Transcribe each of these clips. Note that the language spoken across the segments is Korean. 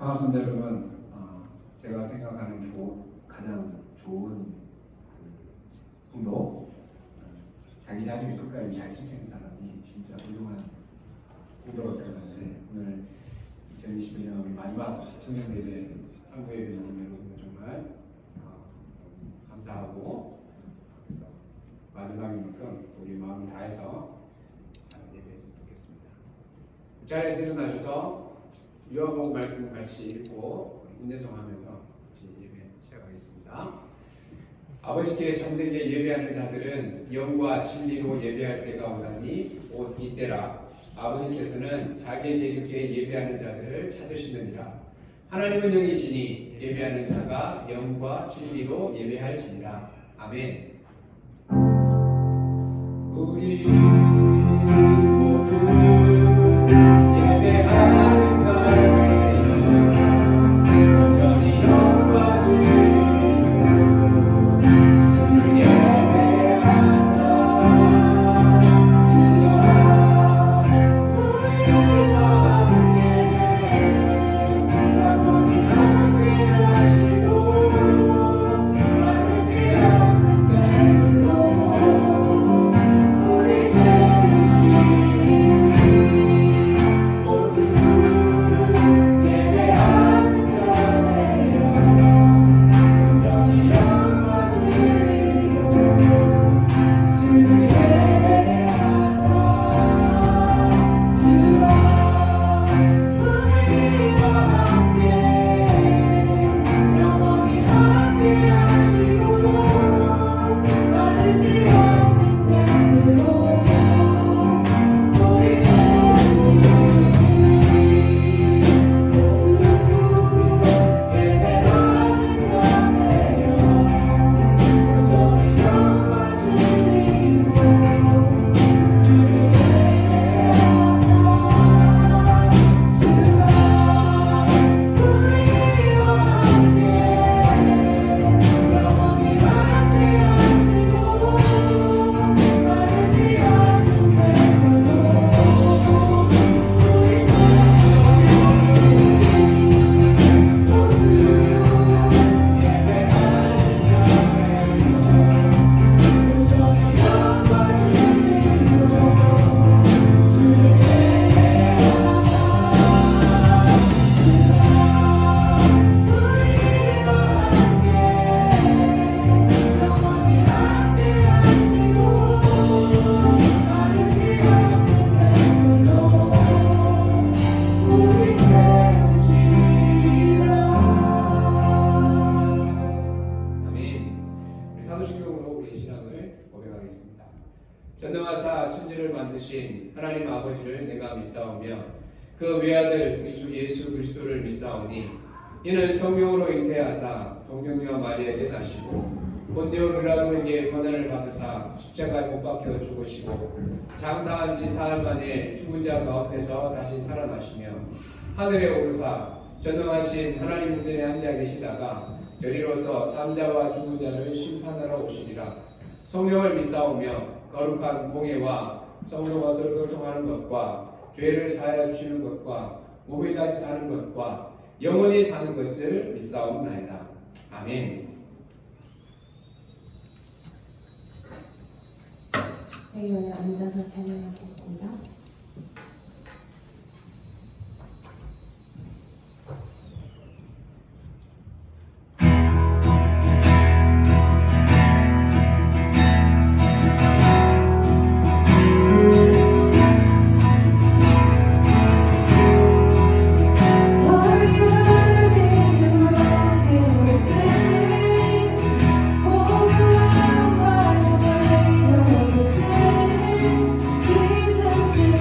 반갑습니다, 여러분. 제가 생각하는 가장 좋은 성도, 자기 자리를 끝까지 잘 지키는 사람이 진짜 훌륭한 성도라고 생각하는데, 오늘 2021년 우리 마지막 청년대회 상부예배 여러분 정말 감사하고, 그래서 마지막인 만큼 우리 마음을 다해서 예배했으면 좋겠습니다. 자리에서 일어나셔서 요한복음 말씀 같이 읽고 인내송하면서 예배 시작하겠습니다. 아버지께 참되게 예배하는 자들은 영과 진리로 예배할 때가 오나니 곧 이때라. 아버지께서는 자기에게 이렇게 예배하는 자들을 찾으시느니라. 하나님은 영이시니 예배하는 자가 영과 진리로 예배할지니라. 아멘. 우리 모두 예배하는 자들이여 온전히 영과 진리로 주를 예배하자. 주여 우리와 함께 영원히 함께하시고 마르지 않는 샘으로 우리 채우시니 모두 예배하는 자들이여 온전히 영과 진리로 주를 예배하자. 주여 우리와 함께 영원히 함께하시고 마르지 않는 샘으로 우리 채우시니 모두 예배하는 자들이여 온전히 영과 진리로 주를 예배하자. 주여 우리와 함께 영원히 함께하시고 마르지 않는 샘으로 우리 전능하사 천지를 만드신 하나님 아버지를 내가 믿사오며 그 외아들 우리 주 예수 그리스도를 믿사오니 이는 성령으로 잉태하사 동정녀 마리아에게 나시고 본디오 빌라도에게 고난을 받으사 십자가에 못 박혀 죽으시고 장사한 지 사흘 만에 죽은 자 가운데서 다시 살아나시며 하늘에 오르사 전능하신 하나님 우편에 앉아 계시다가 저리로서 산자와 죽은 자를 심판하러 오시리라. 성령을 믿사오며 거룩한 공예와 성령 것을 교통하는 것과 죄를 사하여 주시는 것과 몸이 다시 사는 것과 영원히 사는 것을 믿사옵나이다. 아멘. 네, 오늘 앉아서 찬양하겠습니다. Jesus is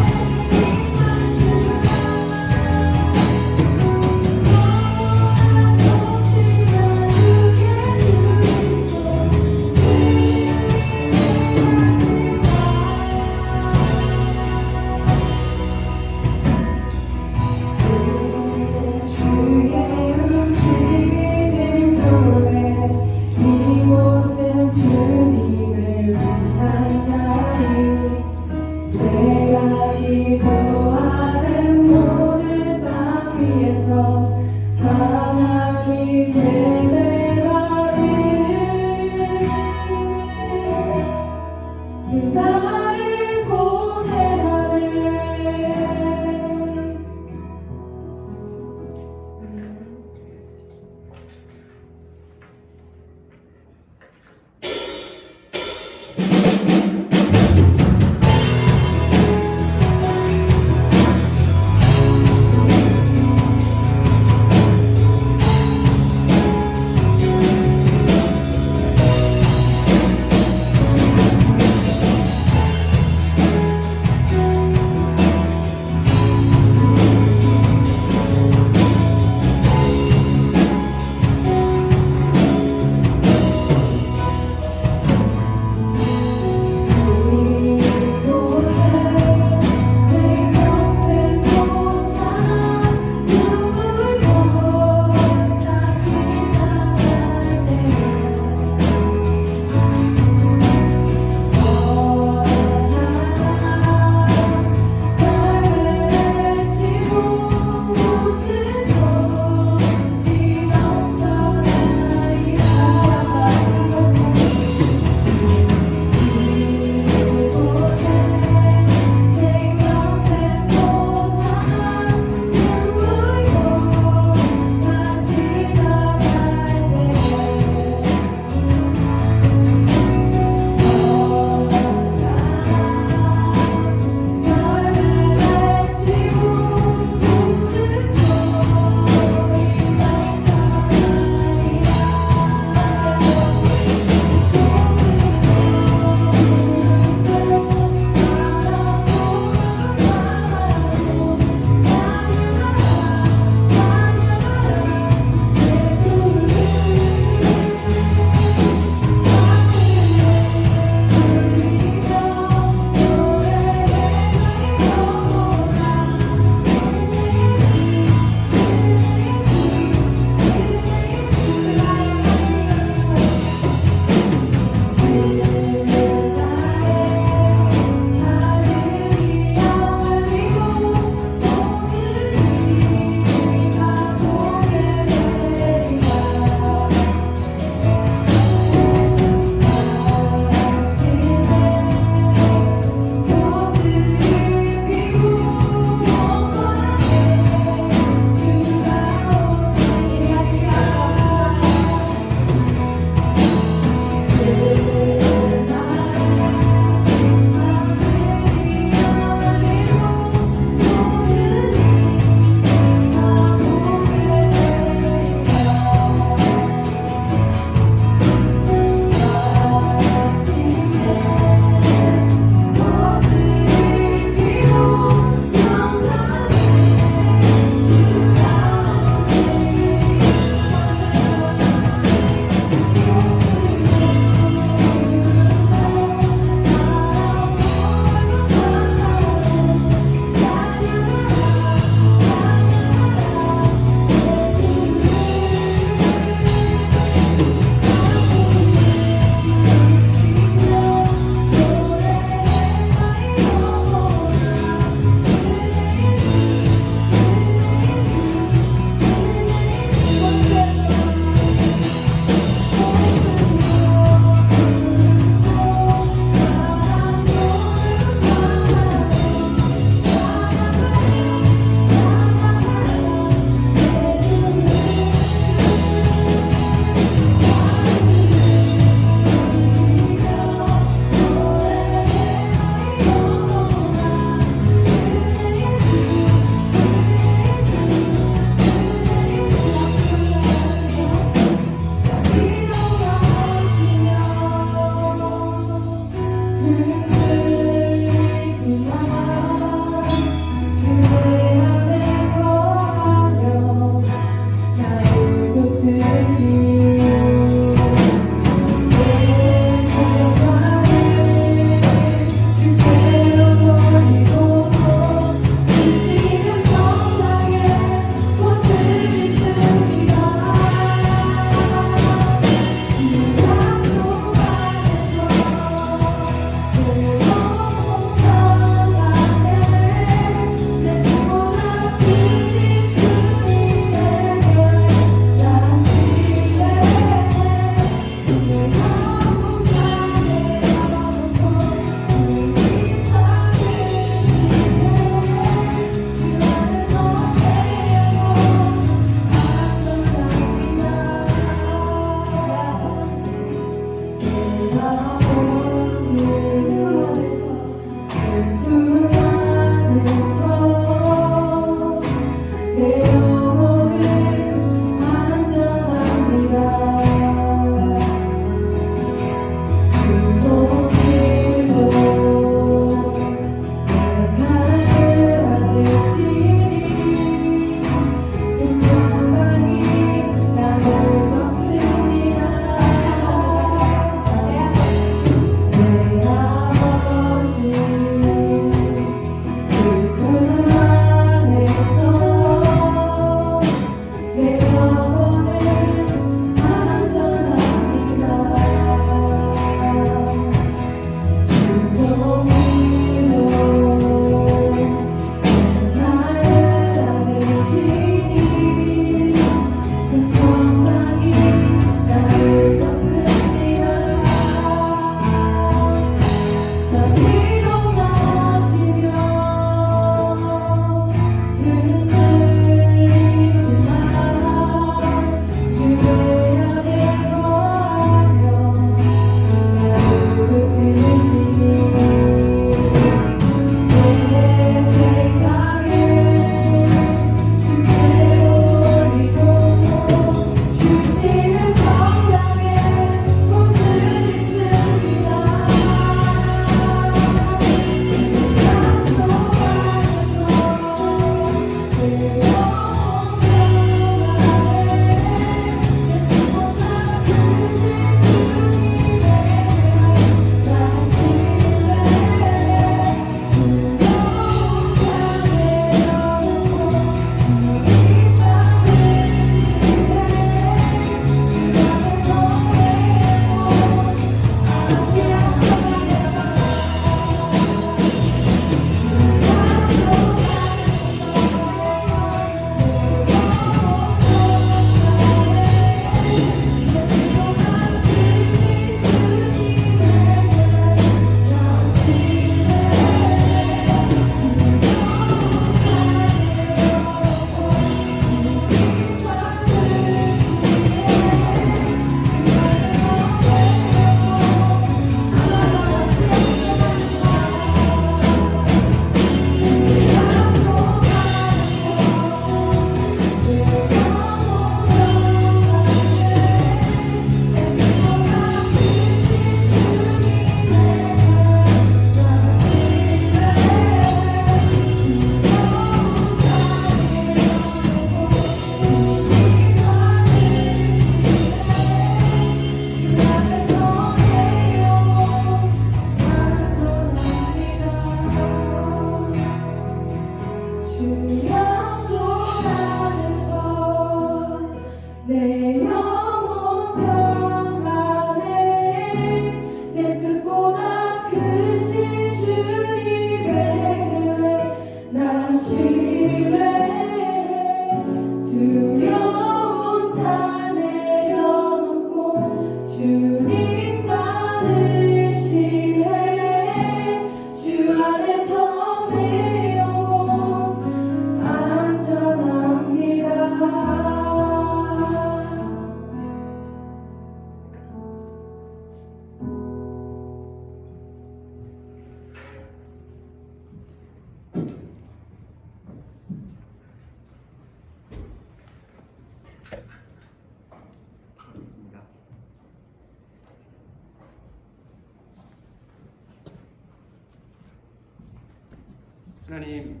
하나님,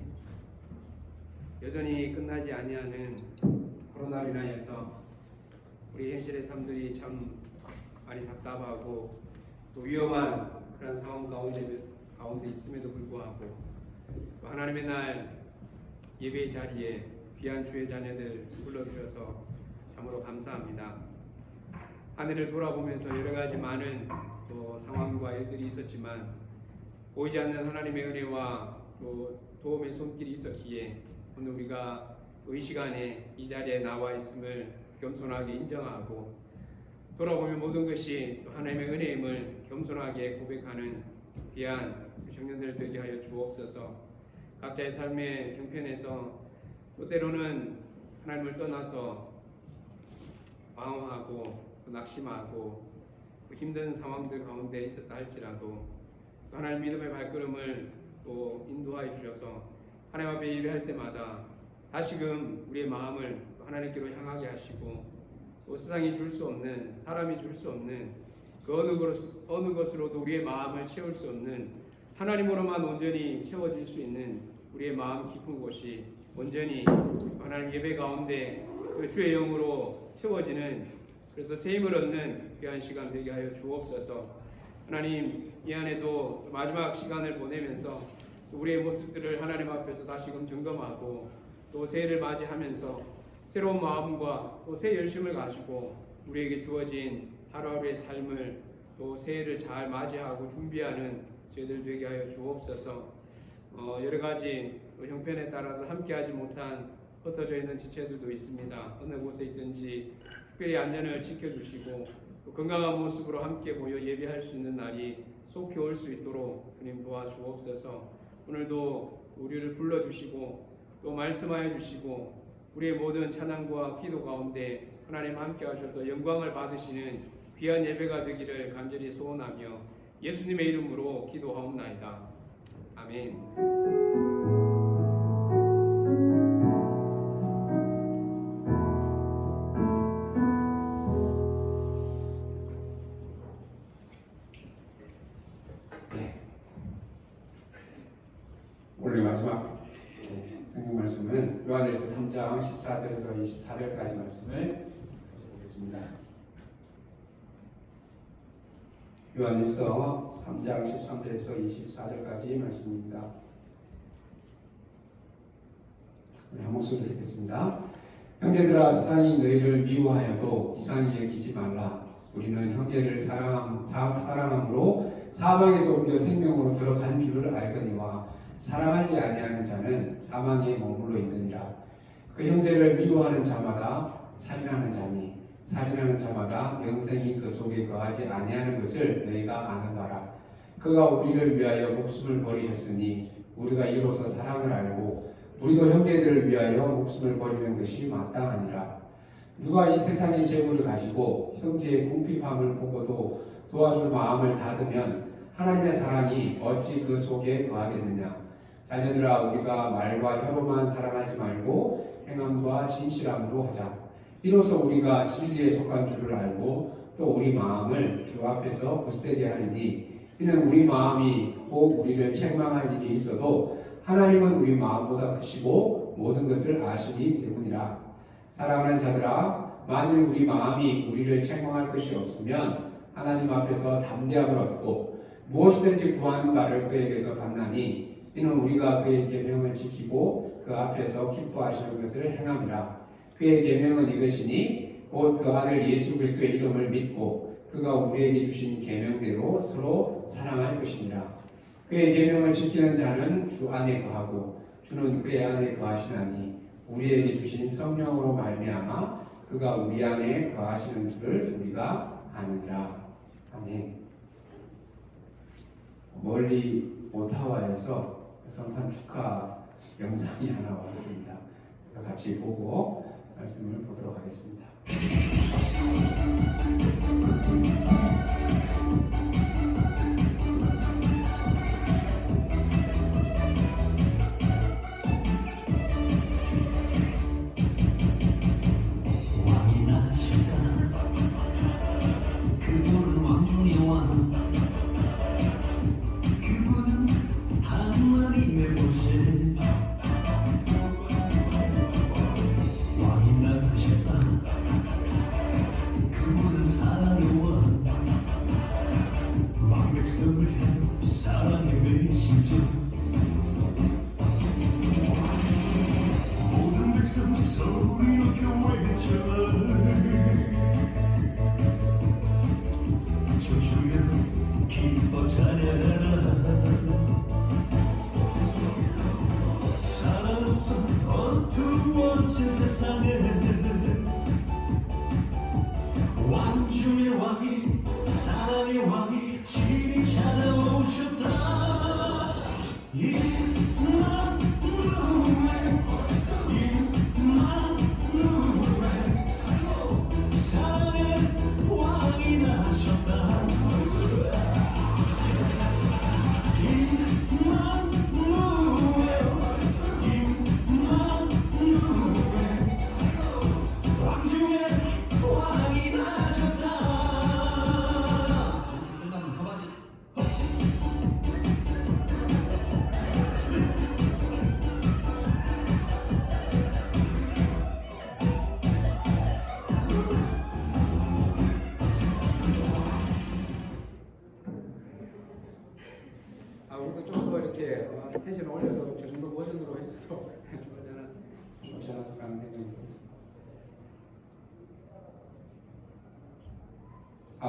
여전히 끝나지 아니하는 코로나로 인하여서 우리 현실의 삶들이 참 많이 답답하고 또 위험한 그런 상황 가운데 있음에도 불구하고 또 하나님의 날 예배의 자리에 귀한 주의 자녀들 불러주셔서 참으로 감사합니다. 한 해를 돌아보면서 여러 가지 많은 또 상황과 일들이 있었지만 보이지 않는 하나님의 은혜와 또 도움의 손길이 있었기에 오늘 우리가 이 시간에 이 자리에 나와 있음을 겸손하게 인정하고 돌아보면 모든 것이 또 하나님의 은혜임을 겸손하게 고백하는 귀한 청년들 되게 하여 주옵소서. 각자의 삶의 형편에서 또 때로는 하나님을 떠나서 방황하고 또 낙심하고 또 힘든 상황들 가운데 있었다 할지라도 또 하나님 믿음의 발걸음을 또 인도하여 주셔서 하나님 앞에 예배할 때마다 다시금 우리의 마음을 하나님께로 향하게 하시고 또 세상이 줄 수 없는, 사람이 줄 수 없는 그 어느 것으로도 우리의 마음을 채울 수 없는, 하나님으로만 온전히 채워질 수 있는 우리의 마음 깊은 곳이 온전히 하나님 예배 가운데 그 주의 영으로 채워지는, 그래서 새 힘을 얻는 귀한 시간 되게 하여 주옵소서. 하나님, 이 안에도 마지막 시간을 보내면서 우리의 모습들을 하나님 앞에서 다시금 점검하고 또 새해를 맞이하면서 새로운 마음과 또 새 열심을 가지고 우리에게 주어진 하루하루의 삶을 또 새해를 잘 맞이하고 준비하는 저희들 되게 하여 주옵소서. 여러 가지 형편에 따라서 함께하지 못한 흩어져 있는 지체들도 있습니다. 어느 곳에 있든지 특별히 안전을 지켜주시고 또 건강한 모습으로 함께 모여 예배할 수 있는 날이 속히 올 수 있도록 주님 도와주옵소서. 오늘도 우리를 불러주시고 또 말씀하여 주시고 우리의 모든 찬양과 기도 가운데 하나님 함께 하셔서 영광을 받으시는 귀한 예배가 되기를 간절히 소원하며 예수님의 이름으로 기도하옵나이다. 아멘. 오늘 마지막 성경 말씀은 요한일서 3장 14절에서 24절까지 말씀을 보겠습니다. 요한일서 3장 13절에서 24절까지 말씀입니다. 한 목소리로 읽겠습니다. 형제들아, 세상이 너희를 미워하여도 이상히 여기지 말라. 우리는 형제를 사랑함으로 사망에서 옮겨 생명으로 들어간 줄을 알거니와 사랑하지 아니하는 자는 사망에 머물러 있느니라. 그 형제를 미워하는 자마다 살인하는 자니 살인하는 자마다 영생이 그 속에 거하지 아니하는 것을 너희가 아는 바라. 그가 우리를 위하여 목숨을 버리셨으니 우리가 이로써 사랑을 알고 우리도 형제들을 위하여 목숨을 버리는 것이 마땅하니라. 누가 이 세상의 재물을 가지고 형제의 궁핍함을 보고도 도와줄 마음을 닫으면 하나님의 사랑이 어찌 그 속에 거하겠느냐. 자녀들아, 우리가 말과 혀로만 사랑하지 말고 행함과 진실함으로 하자. 이로써 우리가 진리에 속한 줄을 알고 또 우리 마음을 주 앞에서 굳세게 하리니 이는 우리 마음이 혹 우리를 책망할 일이 있어도 하나님은 우리 마음보다 크시고 모든 것을 아시기 때문이라. 사랑하는 자들아, 만일 우리 마음이 우리를 책망할 것이 없으면 하나님 앞에서 담대함을 얻고 무엇이든지 구하는 바를 그에게서 받나니 이는 우리가 그의 계명을 지키고 그 앞에서 기뻐하시는 것을 행함이라. 그의 계명은 이것이니 곧 그 아들 예수 그리스도의 이름을 믿고 그가 우리에게 주신 계명대로 서로 사랑할 것이니라. 그의 계명을 지키는 자는 주 안에 거하고 주는 그의 안에 거하시나니 우리에게 주신 성령으로 말미암아 그가 우리 안에 거하시는 줄을 우리가 아느니라. 아멘. 멀리 오타와에서 성탄 축하 영상이 하나 왔습니다. 그래서 같이 보고 말씀을 보도록 하겠습니다. 왕이 나시다. 그분은 왕중의 왕. 그분은 하나님의 보실. 왕이 나시다. 그분은 사랑의 왕.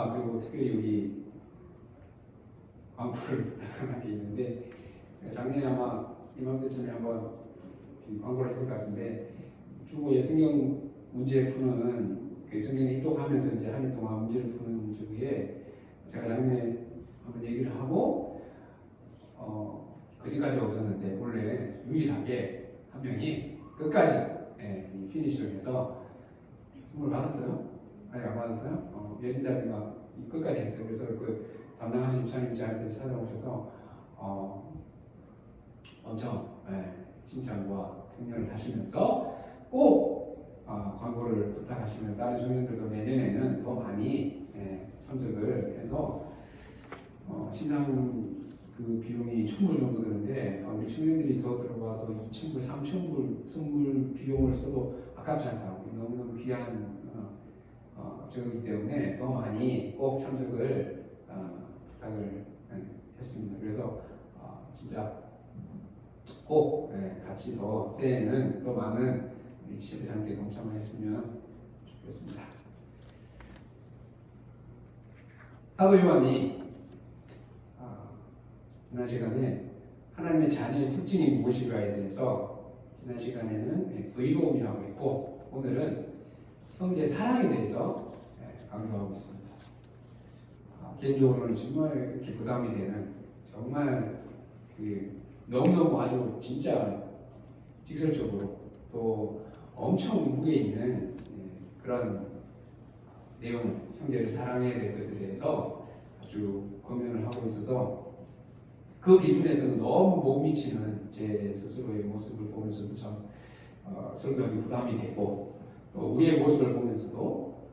그리고 특별히 우리 광고를 부탁하는 게 있는데, 작년에 아마 이맘때쯤에 한번 광고를 했을 것 같은데, 중고의 성경 문제 푸는 그 성경에 입독하면서 이제 한 해 동안 문제를 푸는 주에 제가 작년에 한번 얘기를 하고 그전까지 없었는데 원래 유일하게 한 명이 끝까지 이 피니시를 해서 선물 받았어요? 아직 안 받았어요? 예린자님가 끝까지 했어요. 그래서 그 담당하신 집사님 저한테 찾아오셔서 엄청 칭찬과 격려를 하시면서 꼭 광고를 부탁하시면 다른 청년들도 내년에는 더 많이 참석을 해서 시상 그 비용이 1,000불 정도 드는데 우리 청년들이 더 들어가서 2,000불, 3,000불 선물 비용을 써도 아깝지 않다고 너무너무 귀한 저거기 때문에 더 많이 꼭 참석을 부탁을 했습니다. 그래서 진짜 꼭 같이 더 새해에는 더 많은 우리 지체들이 함께 동참을 했으면 좋겠습니다. 사도 요한이 지난 시간에 하나님의 자녀의 특징이 무엇인가에 대해서 지난 시간에는 의로움이라고 했고 오늘은 형제 사랑에 대해서 강조하고 있습니다. 개인적으로는 정말 이렇게 부담이 되는 정말 너무너무 아주 진짜 직설적으로 또 엄청 무게 있는 그런 내용을 형제를 사랑해야 될 것에 대해서 아주 권면을 하고 있어서 그 기준에서는 너무 못 미치는 제 스스로의 모습을 보면서도 참 설교하기 부담이 되고 또 우리의 모습을 보면서도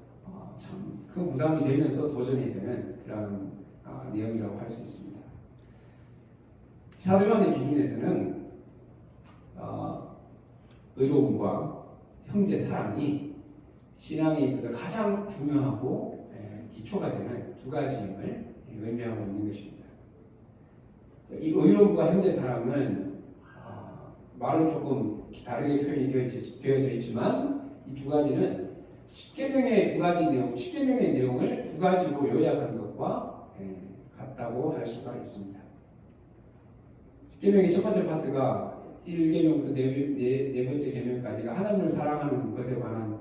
참 큰 부담이 되면서 도전이 되는 그런 내용이라고 할 수 있습니다. 사도 요한의 기준에서는 의로움과 형제 사랑이 신앙에 있어서 가장 중요하고 기초가 되는 두 가지임을 의미하고 있는 것입니다. 이 의로움과 형제 사랑은 말은 조금 다르게 표현이 되어져 있지만 이 두 가지는 십계명의 두 가지 내용, 십계명의 내용을 두 가지로 요약한 것과 같다고 할 수가 있습니다. 십계명의 첫 번째 파트가 1계명부터 네 번째 계명까지가 하나님을 사랑하는 것에 관한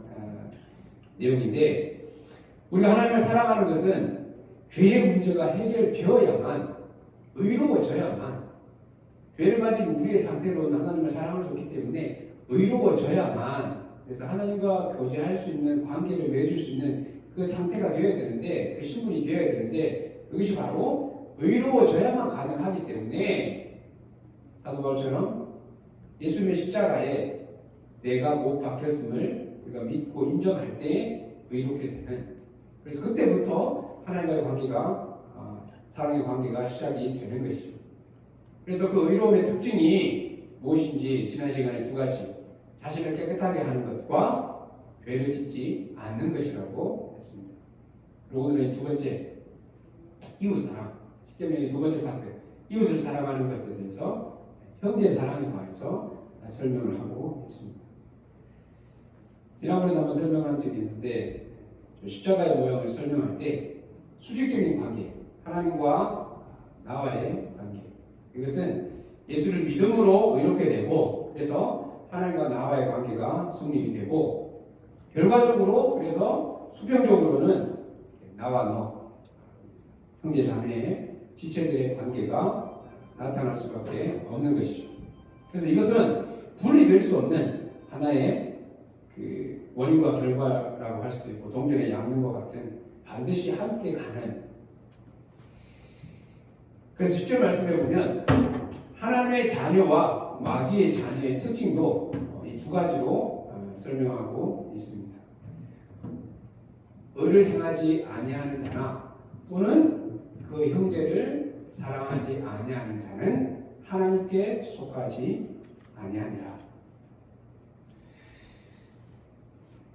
내용인데 우리가 하나님을 사랑하는 것은 죄의 문제가 해결되어야만 의로워져야만 죄를 가진 우리의 상태로는 하나님을 사랑할 수 없기 때문에 의로워져야만 그래서 하나님과 교제할 수 있는 관계를 맺을 수 있는 그 상태가 되어야 되는데 그 신분이 되어야 되는데 그것이 바로 의로워져야만 가능하기 때문에 사도 바울처럼 예수님의 십자가에 내가 못 박혔음을 우리가 믿고 인정할 때 의롭게 되는 그래서 그때부터 하나님과의 관계가 사랑의 관계가 시작이 되는 것이죠. 그래서 그 의로움의 특징이 무엇인지 지난 시간에 두 가지 자신을 깨끗하게 하는 것과 죄를 짓지 않는 것이라고 했습니다. 그리고 오늘은 두 번째 이웃사랑 십계명의 두 번째 파트 이웃을 사랑하는 것에 대해서 형제 사랑에 관해서 설명을 하고 있습니다. 지난번에도 한번 설명한 적이 있는데 십자가의 모형을 설명할 때 수직적인 관계 하나님과 나와의 관계 이것은 예수를 믿음으로 의롭게 되고 그래서 하나님과 나와의 관계가 성립이 되고 결과적으로 그래서 수평적으로는 나와 너 형제 자매의 지체들의 관계가 나타날 수밖에 없는 것이죠. 그래서 이것은 분리될 수 없는 하나의 그 원인과 결과라고 할 수도 있고 동전의 양면과 같은 반드시 함께 가는 그래서 10절 말씀해 보면 하나님의 자녀와 마귀의 자녀의 특징도 이 두 가지로 설명하고 있습니다. 의를 행하지 아니하는 자나 또는 그 형제를 사랑하지 아니하는 자는 하나님께 속하지 아니하니라.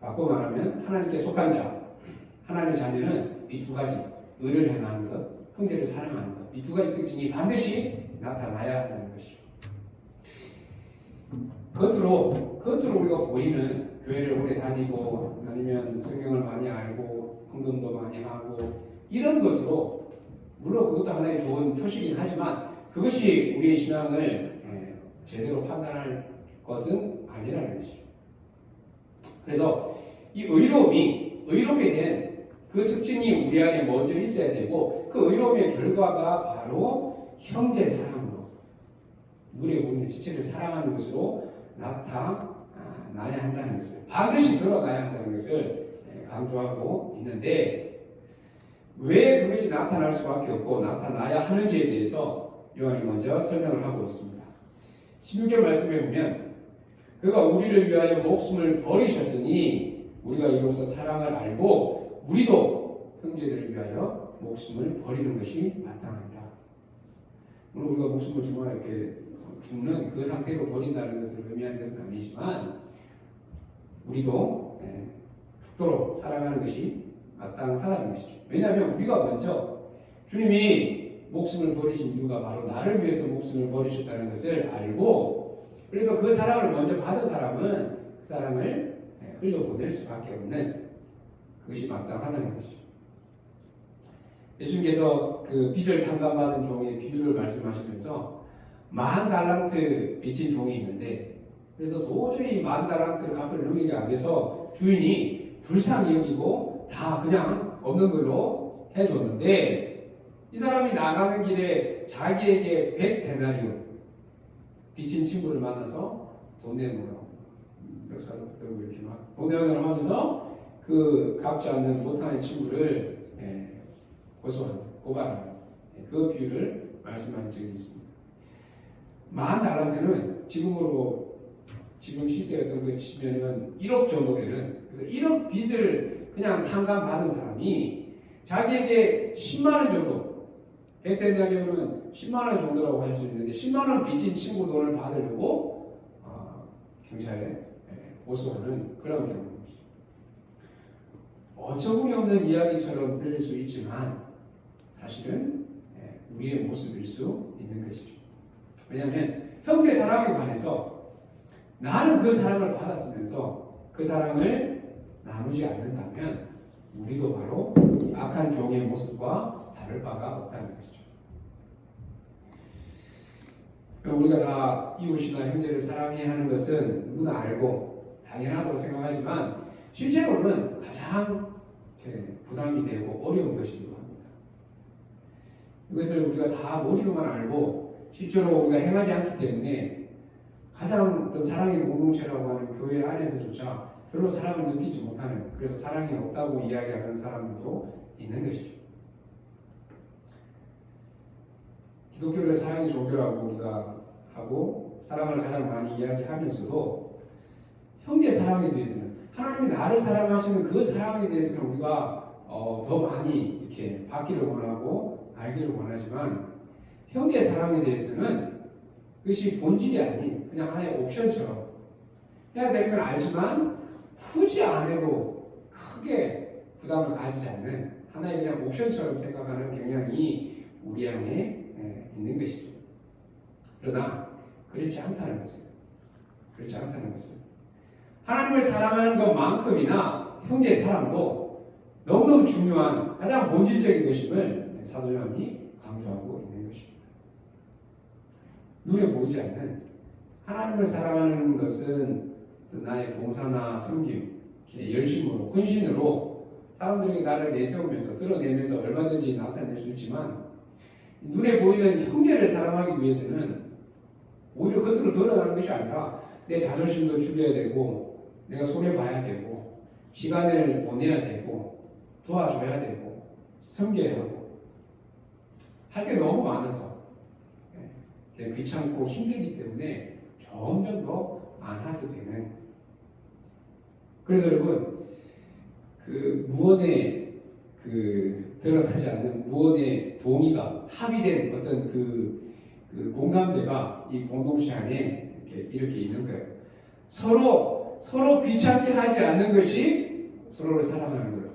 바꿔 말하면 하나님께 속한 자, 하나님의 자녀는 이 두 가지 의를 행하는 것, 형제를 사랑하는 것, 이 두 가지 특징이 반드시 나타나야 한다는 것이죠. 겉으로 우리가 보이는 교회를 오래 다니고 아니면 성경을 많이 알고 헌금도 많이 하고 이런 것으로 물론 그것도 하나의 좋은 표시긴 하지만 그것이 우리의 신앙을 제대로 판단할 것은 아니라는 것이죠. 그래서 이 의로움이 의롭게 된 그 특징이 우리 안에 먼저 있어야 되고 그 의로움의 결과가 바로 형제 사랑으로 눈에 보이는 지체를 사랑하는 것으로 나타나야 한다는 것을 반드시 드러나야 한다는 것을 강조하고 있는데 왜 그것이 나타날 수밖에 없고 나타나야 하는지에 대해서 요한이 먼저 설명을 하고 있습니다. 16절 말씀에 보면 그가 우리를 위하여 목숨을 버리셨으니 우리가 이로써 사랑을 알고 우리도 형제들을 위하여 목숨을 버리는 것이 마땅하니라. 물론 우리가 목숨을 정말 이렇게 죽는 그 상태로 버린다는 것을 의미하는 것은 아니지만 우리도 죽도록 사랑하는 것이 마땅하다는 것이죠. 왜냐하면 우리가 먼저 주님이 목숨을 버리신 이유가 바로 나를 위해서 목숨을 버리셨다는 것을 알고 그래서 그 사랑을 먼저 받은 사람은 그 사랑을 흘려보낼 수밖에 없는 그것이 마땅하다는 것이죠. 예수님께서 그 빚을 탕감받은 종의 비유를 말씀하시면서 10,000달란트 빚진 종이 있는데 그래서 도저히 10,000달란트를 갚을 능력이 안 돼서 주인이 불쌍히 여기고 다 그냥 없는 걸로 해줬는데 이 사람이 나가는 길에 자기에게 100데나리온 빚진 친구를 만나서 돈 내놓으라고 멱살로 들고 이렇게 막 돈 내놓으라고 하면서 그 갚지 않는 못하는 친구를 고발하는 그 비유를 말씀한 적이 있습니다. 10,000달란트는 지금 시세 어떤 거 치면은 1억 정도 되는 그래서 1억 빚을 그냥 탕감받은 사람이 자기에게 10만 원 정도 100데나리온은 10만 원 정도라고 할 수 있는데 10만 원 빚진 친구 돈을 받으려고 경찰에 고소하는 그런 경우입니다. 어처구니 없는 이야기처럼 들릴 수 있지만 사실은 우리의 모습일 수 있는 것이죠. 왜냐하면 형제 사랑에 관해서 나는 그 사랑을 받았으면서 그 사랑을 나누지 않는다면 우리도 바로 이 악한 종의 모습과 다를 바가 없다는 것이죠. 우리가 다 이웃이나 형제를 사랑해야 하는 것은 누구나 알고 당연하다고 생각하지만 실제로는 가장 부담이 되고 어려운 것이기도 합니다. 이것을 우리가 다 머리로만 알고 실제로 우리가 행하지 않기 때문에 가장 어떤 사랑의 공동체라고 하는 교회 안에서조차 별로 사랑을 느끼지 못하는 그래서 사랑이 없다고 이야기하는 사람들도 있는 것이죠. 기독교를 사랑의 종교라고 우리가 하고 사랑을 가장 많이 이야기하면서도 형제 사랑에 대해서는 하나님이 나를 사랑하시는 그 사랑에 대해서는 우리가 더 많이 이렇게 받기를 원하고 알기를 원하지만 형제 사랑에 대해서는 그것이 본질이 아닌 그냥 하나의 옵션처럼 해야 되는 건 알지만 굳이 안 해도 크게 부담을 가지지 않는 하나의 그냥 옵션처럼 생각하는 경향이 우리 안에 있는 것이죠. 그러나 그렇지 않다는 것은 하나님을 사랑하는 것만큼이나 형제 사랑도 너무너무 중요한 가장 본질적인 것임을 사도 요한이 강조하고 있는 것입니다. 눈에 보이지 않는 하나님을 사랑하는 것은 나의 봉사나 섬김, 열심으로, 헌신으로 사람들에게 나를 내세우면서 드러내면서 얼마든지 나타낼 수 있지만 눈에 보이는 형제를 사랑하기 위해서는 오히려 겉으로 드러나는 것이 아니라 내 자존심도 죽여야 되고 내가 손해봐야 되고 시간을 보내야 되고 도와줘야 되고 섬겨야 하고 할 게 너무 많아서 귀찮고 힘들기 때문에 점점 더 안 하게 되는 그래서 여러분 그 무언의 드러나지 않는 무언의 동의가 합의된 어떤 그 공감대가 이 공동체 안에 이렇게 있는 거예요. 서로 귀찮게 하지 않는 것이 서로를 사랑하는 거예요.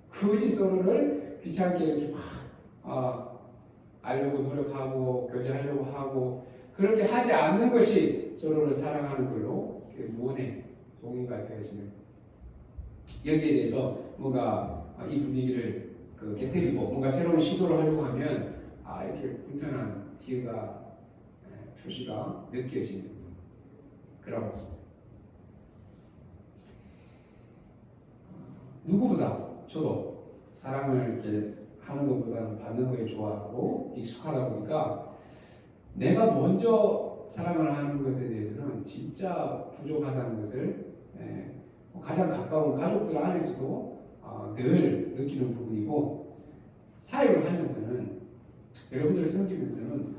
굳이 서로를 귀찮게 이렇게 막 알려고 노력하고 교제하려고 하고 그렇게 하지 않는 것이 서로를 사랑하는 걸로 무언의 동의가 되어지는 여기에 대해서 뭔가 이 분위기를 그 깨뜨리고 뭔가 새로운 시도를 하려고 하면 이렇게 불편한 티가 표시가 느껴지는 그런 모습. 누구보다 저도 사랑을 이렇게 하는 것보다는 받는 거에 좋아하고 익숙하다 보니까 내가 먼저 사랑을 하는 것에 대해서는 진짜 부족하다는 것을 가장 가까운 가족들 안에서도 늘 느끼는 부분이고, 사역을 하면서는 여러분들을 섬기면서는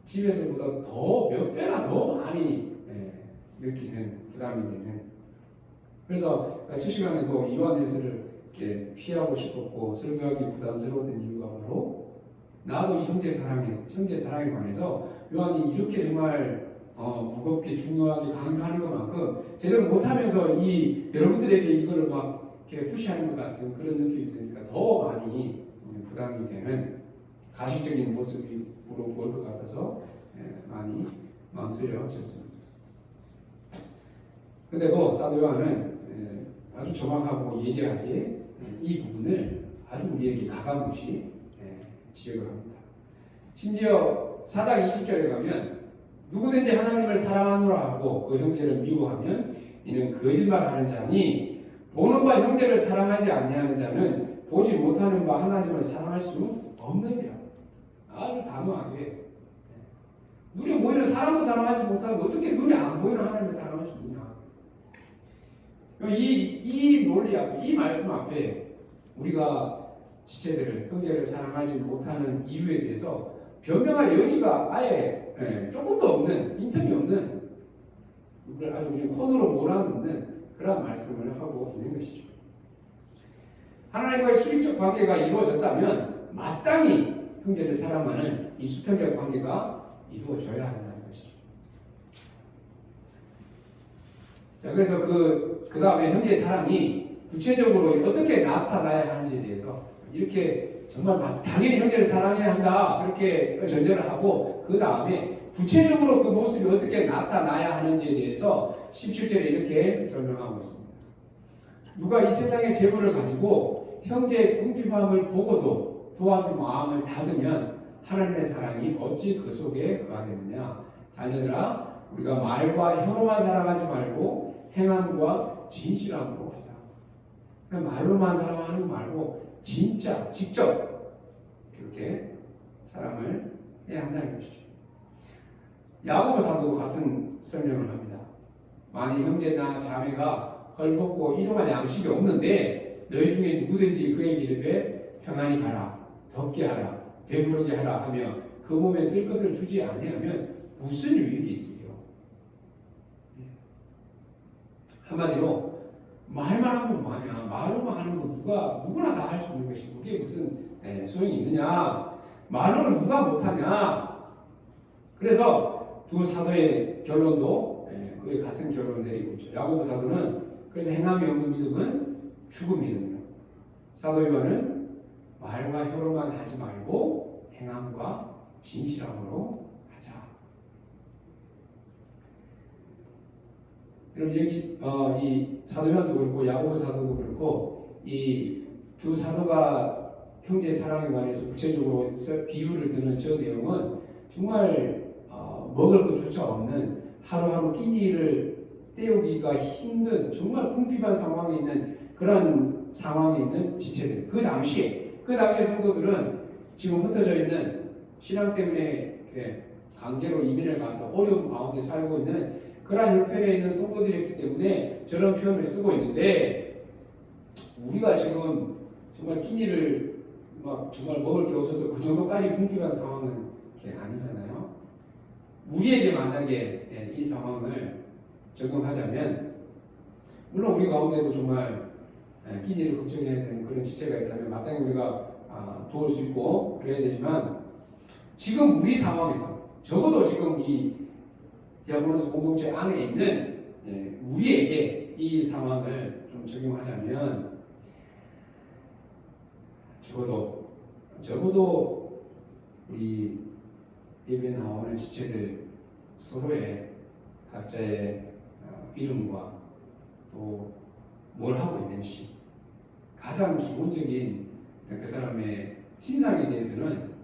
집에서보다 더 몇 배나 더 많이 느끼는 부담이 되는. 그래서 첫 시간에도 요한일서를 이렇게 피하고 싶었고 설교하기 부담스러웠던 이유가 바로 나도 이 형제 사랑에 관해서 요한이 이렇게 정말 무겁게 중요하게 강조하는 것만큼 제대로 못하면서 이 여러분들에게 이거를 막 이렇게 푸시하는 것 같은 그런 느낌이 드니까 더 많이 부담이 되는 가식적인 모습으로 보일 것 같아서 많이 망설여졌습니다. 근데도 사도 요한은 아주 정확하고 예리하게 이 부분을 아주 우리에게 가감없이 지적을 합니다. 심지어 4장 20절에 가면 누구든지 하나님을 사랑하노라 하고 그 형제를 미워하면 이는 거짓말하는 자니 보는 바 형제를 사랑하지 아니하는 자는 보지 못하는 바 하나님을 사랑할 수 없느니라. 아주 단호하게 눈에 보이는 사람도 사랑하지 못하는데 어떻게 눈에 안 보이는 하나님을 사랑할 수 있느냐. 이 논리 앞에, 이 말씀 앞에 우리가 지체들을, 형제를 사랑하지 못하는 이유에 대해서 변명할 여지가 아예 조금도 없는, 빈틈이 없는, 이걸 아주 그냥 코너로 몰아넣는 그런 말씀을 하고 있는 것이죠. 하나님과의 수직적 관계가 이루어졌다면 마땅히 형제를 사랑하는 이 수평적 관계가 이루어져야 한다는 것이죠. 자, 그래서 그 다음에 형제의 사랑이 구체적으로 어떻게 나타나야 하는지에 대해서 이렇게 정말 당연히 형제를 사랑해야 한다 그렇게 전제를 하고, 그 다음에 구체적으로 그 모습이 어떻게 나타나야 하는지에 대해서 17절에 이렇게 설명하고 있습니다. 누가 이 세상의 재물을 가지고 형제의 궁핍함을 보고도 도와줄 마음을 닫으면 하나님의 사랑이 어찌 그 속에 거하겠느냐. 자녀들아, 우리가 말과 혀로만 사랑하지 말고 행함과 진실함으로 하자. 그냥 말로만 사랑하는 거 말고 진짜 직접 그렇게 사랑을 해야 한다는 것이죠. 야고보 사도도 같은 설명을 합니다. 만일 형제나 자매가 헐벗고 일용할 양식이 없는데 너희 중에 누구든지 그에게 이르되 평안히 가라, 덥게 하라, 배부르게 하라 하며 그 몸에 쓸 것을 주지 아니하면 무슨 유익이 있으리요. 한마디로 말만 하면 뭐하냐, 말로만 하는 거 누구나 다 할 수 있는 것이 그게 무슨 소용이 있느냐, 말로는 누가 못하냐. 그래서 두 사도의 결론도 그의 같은 결론을 내리고 있죠. 야고보 사도는 그래서 행함이 없는 믿음은 죽은 믿음이라. 사도 요한은 말과 혀로만 하지 말고 행함과 진실함으로 하자. 여러분 여기 이 사도 요한도 그렇고 야고보 사도도 그렇고 이 두 사도가 형제 사랑에 관해서 구체적으로 비유를 드는 저 내용은 정말 먹을 것조차 없는 하루하루 끼니를 때우기가 힘든 정말 궁핍한 상황에 있는 그런 상황에 있는 지체들. 그 당시에 성도들은 지금 흩어져 있는 신앙 때문에 강제로 이민을 가서 어려운 가운데 살고 있는 그러한 형편에 있는 성도들이었기 때문에 저런 표현을 쓰고 있는데, 우리가 지금 정말 끼니를 막 정말 먹을 게 없어서 그 정도까지 궁핍한 상황은 아니잖아요. 우리에게 만약에 이 상황을 적용하자면, 물론 우리 가운데도 정말 끼니를 걱정해야 되는 그런 지체가 있다면 마땅히 우리가 도울 수 있고 그래야 되지만, 지금 우리 상황에서 적어도 지금 이 디아보노스 공동체 안에 있는 우리에게 이 상황을 좀 적용하자면, 적어도 우리 예배 나오는 지체들 서로의 각자의 이름과 또 뭘 하고 있는지 가장 기본적인 그 사람의 신상에 대해서는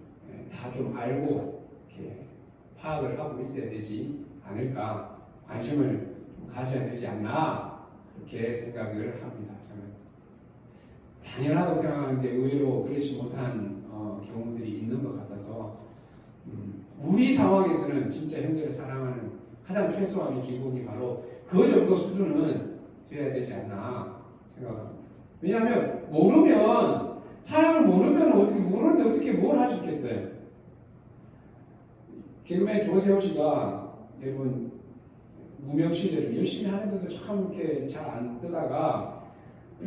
다 좀 알고 이렇게 파악을 하고 있어야 되지 않을까, 관심을 좀 가져야 되지 않나 그렇게 생각을 합니다. 저는 당연하다고 생각하는데 의외로 그렇지 못한 경우들이 있는 것 같아서 우리 상황에서는 진짜 형제를 사랑하는 가장 최소한의 기본이 바로 그 정도 수준은 돼야 되지 않나 생각합니다. 왜냐하면 모르면, 사람을 모르면 어떻게, 모르는데 어떻게 뭘 할 수 있겠어요? 개그맨 조세호 씨가 대부분 무명 시절을 열심히 하는데도 참 이렇게 잘 안 뜨다가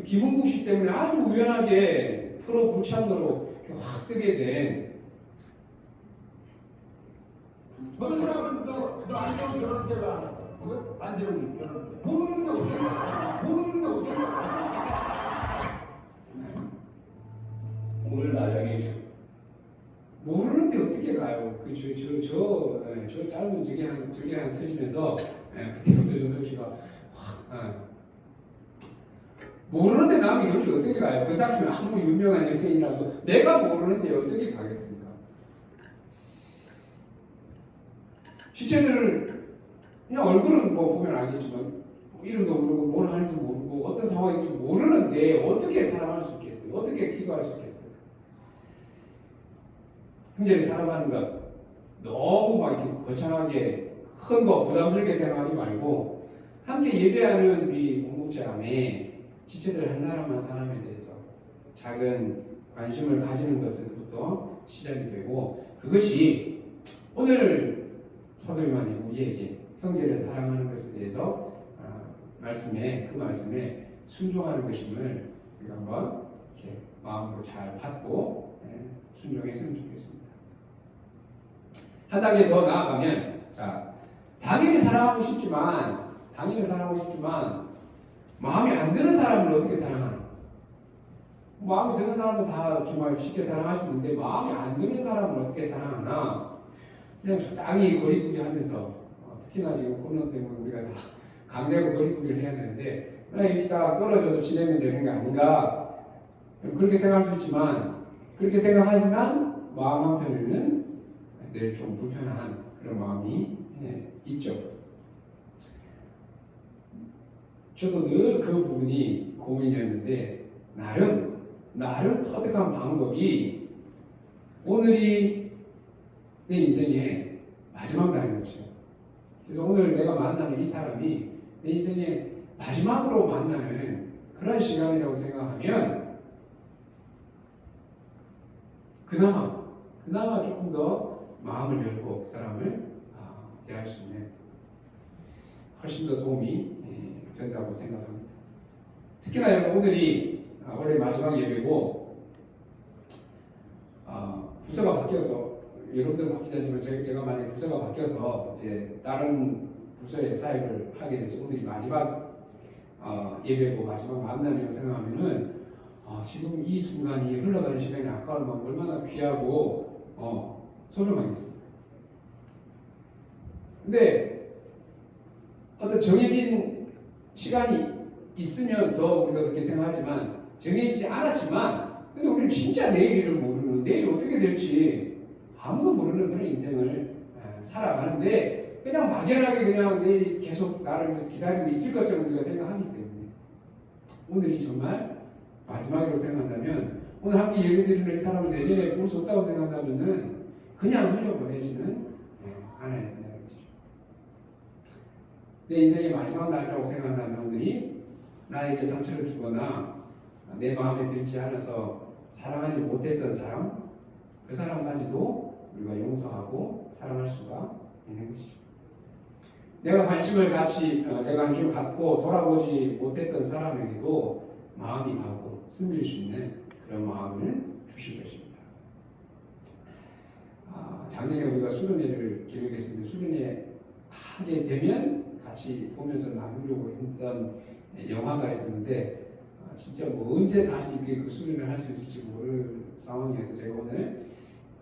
김은국 씨 때문에 아주 우연하게 프로 불참으로 확 뜨게 된. 너 사람은 너 안재홍 결혼 때가 안 했어. 누구? 안재홍이 결혼 때. 모르는데 어떻게 알아? 모르는데 어떻게 알아? 오늘 나중에 모르는데 어떻게 가요? 저 짧은 저게 한 터지면서 그때부터 조세호 씨가 확 모르는데 남이 결혼식 어떻게 가요? 그 사람이 아무리 유명한 연예인이라도 내가 모르는데 어떻게 가겠습니까? 지체들을 그냥 얼굴은 뭐 보면 알겠지만 이름도 모르고 뭘 하는지 모르고 어떤 상황인지 모르는데 어떻게 사랑할 수 있겠어요? 어떻게 기도할 수 있겠어요? 형제를 사랑하는 것 너무 막 이렇게 거창하게 큰 거 부담스럽게 생각하지 말고 함께 예배하는 우리 공동체 안에 지체들 한 사람 한 사람에 대해서 작은 관심을 가지는 것에서부터 시작이 되고, 그것이 오늘 사도 요한이 우리에게 형제를 사랑하는 것에 대해서 그 말씀에 순종하는 것임을 우리가 한번 이렇게 마음으로 잘 받고 순종했으면 좋겠습니다. 한 단계 더 나아가면, 자, 당연히 사랑하고 싶지만 마음에 안 드는 사람을 어떻게 사랑하나? 마음에 드는 사람은 다 정말 쉽게 사랑할 수 있는데 마음에 안 드는 사람을 어떻게 사랑하나? 그냥 적당히 거리두기 하면서, 특히나 지금 코로나 때문에 우리가 다 강제로 거리두기를 해야 되는데 그냥 이렇게 딱 떨어져서 지내면 되는 게 아닌가, 그렇게 생각할 수 있지만, 그렇게 생각하지만 마음 한편에는 늘 좀 불편한 그런 마음이 있죠. 저도 늘 그 부분이 고민이었는데 나름 터득한 방법이 오늘이 내 인생의 마지막 날인 거죠. 그래서 오늘 내가 만나는 이 사람이 내 인생의 마지막으로 만나는 그런 시간이라고 생각하면 그나마 조금 더 마음을 열고 그 사람을 대할 수 있는 훨씬 더 도움이 된다고 생각합니다. 특히나 여러분, 오늘이 원래 마지막 예배고 부서가 바뀌어서, 여러분들 바뀌지 않지만 제가 만약 부서가 바뀌어서 이제 다른 부서에 사역을 하게 돼서 오늘이 마지막 예배고 마지막 만남이라고 생각하면은 지금 이 순간이 흘러가는 시간이 아까는 얼마나 귀하고 소중하겠습니까? 근데 어떤 정해진 시간이 있으면 더 우리가 그렇게 생각하지만, 정해지지 않았지만 근데 우리는 진짜 내일을 모르는, 내일 어떻게 될지 아무도 모르는 그런 인생을 살아가는데 그냥 막연하게 그냥 내일 계속 나를 위해서 기다리고 있을 것처럼 우리가 생각하기 때문에 오늘이 정말 마지막으로 생각한다면, 오늘 함께 예배드리는 이 사람을 내년에 볼 수 없다고 생각한다면은 그냥 흘려보내지는 않아야 된다는 것이죠. 내 인생의 마지막 날이라고 생각한다면 오늘이 나에게 상처를 주거나 내 마음에 들지 않아서 사랑하지 못했던 사람, 그 사람까지도 우리가 용서하고 사랑할 수가 있는 것이죠. 내가 관심을 갖고 돌아보지 못했던 사람에게도 마음이 가고 스밀 수 있는 그런 마음을 주실 것입니다. 작년에 우리가 수련회를 기획했습니다. 수련회 하게 되면 같이 보면서 나누려고 했던 영화가 있었는데 진짜 언제 다시 이렇게 그 수련회를 할 수 있을지 모를 상황이어서 제가 오늘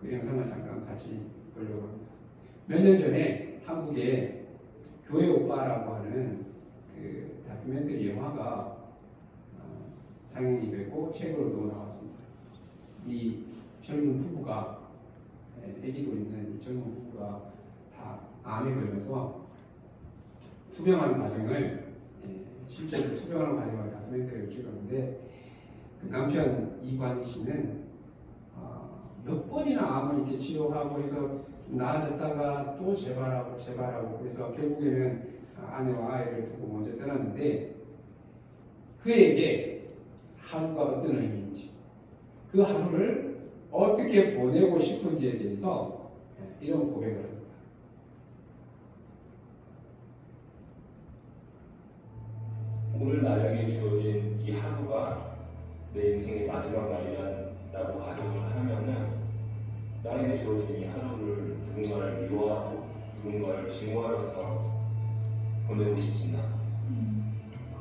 그 영상을 잠깐 같이 보려고 합니다. 몇 년 전에 한국에 교회 오빠라고 하는 그 다큐멘터리 영화가 상영이 되고 책으로도 나왔습니다. 이 젊은 부부가 아기도 있는 이 젊은 부부가 다 암에 걸려서 투병하는 과정을 실제로 투병하는 과정을 다큐멘터리를 찍었는데 그 남편 이관 씨는 몇 번이나 암을 이렇게 치료하고 해서 좀 나아졌다가 또 재발하고 그래서 결국에는 아내와 아이를 두고 먼저 떠났는데 그에게 하루가 어떤 의미인지 그 하루를 어떻게 보내고 싶은지에 대해서 이런 고백을 합니다. 오늘 나에게 주어진 이 하루가 내 인생의 마지막 날이라고 가정을 하면은 나에게 주어진 이 하루를 누군가를 미워하고 누군가를 증오하면서 보내고 싶진 않아.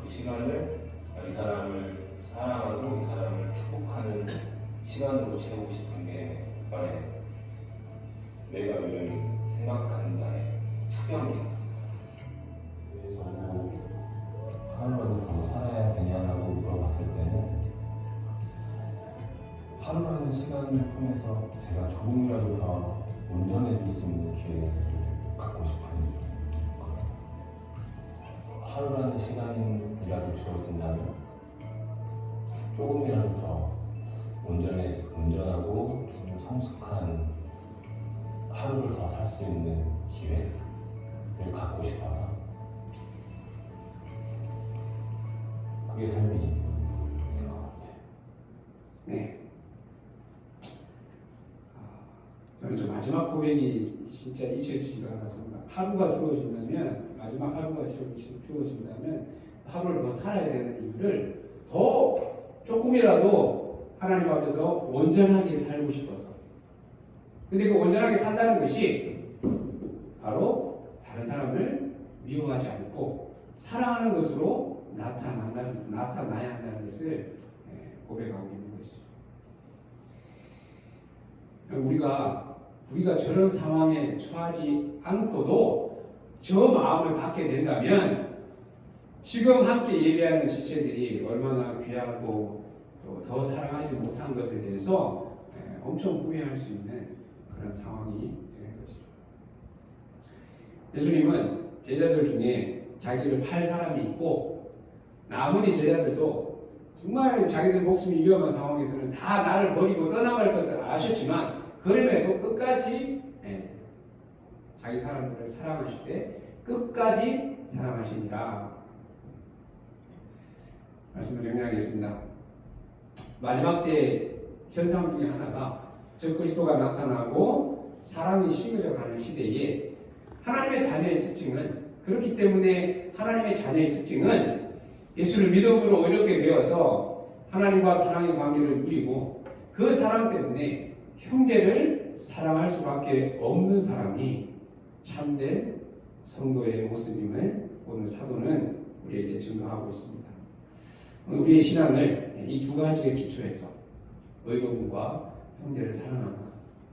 그 시간을 이 사람을 사랑하고 이 사람을 축복하는 시간으로 채우고 싶은 게 나의 내가 요즘 생각하는 나의 투병이야. 그래서 하루라도 더 살아야 되냐라고 물어봤을 때는 하루라는 시간을 통해서 제가 조금이라도 더 온전해질 수 있는 기회를 갖고 싶은 거예요. 하루라는 시간이라도 주어진다면 조금이라도 더 온전하고 좀 성숙한 하루를 더 살 수 있는 기회를 갖고 싶어서 그게 삶인 것 같아요. 네. 저는 저 마지막 고백이 진짜 잊혀지지가 않았습니다. 하루가 주어진다면 마지막 하루가 주어진다면 하루를 더 살아야 되는 이유를 더 조금이라도 하나님 앞에서 온전하게 살고 싶어서. 근데 그 온전하게 산다는 것이 바로 다른 사람을 미워하지 않고 사랑하는 것으로 나타나야 한다는 것을 고백하고 있는 것이죠. 우리가 저런 상황에 처하지 않고도 저 마음을 갖게 된다면 지금 함께 예배하는 지체들이 얼마나 귀하고 또 더 사랑하지 못한 것에 대해서 엄청 후회할 수 있는 그런 상황이 되는 것이죠. 예수님은 제자들 중에 자기를 팔 사람이 있고 나머지 제자들도 정말 자기들 목숨이 위험한 상황에서는 다 나를 버리고 떠나갈 것을 아셨지만 그럼에도 끝까지 자기 사람들을 사랑하시되 끝까지 사랑하시니라. 말씀을 정리하겠습니다. 마지막 때 현상 중에 하나가 적그리스도가 나타나고 사랑이 식어져 가는 시대에 하나님의 자녀의 특징은 그렇기 때문에 하나님의 자녀의 특징은 예수를 믿음으로 의롭게 되어서 하나님과 사랑의 관계를 누리고 그 사랑 때문에 형제를 사랑할 수밖에 없는 사람이 참된 성도의 모습임을 오늘 사도는 우리에게 증거하고 있습니다. 우리의 신앙을 이 두 가지의 기초에서 의복과 형제를 사랑하는 것,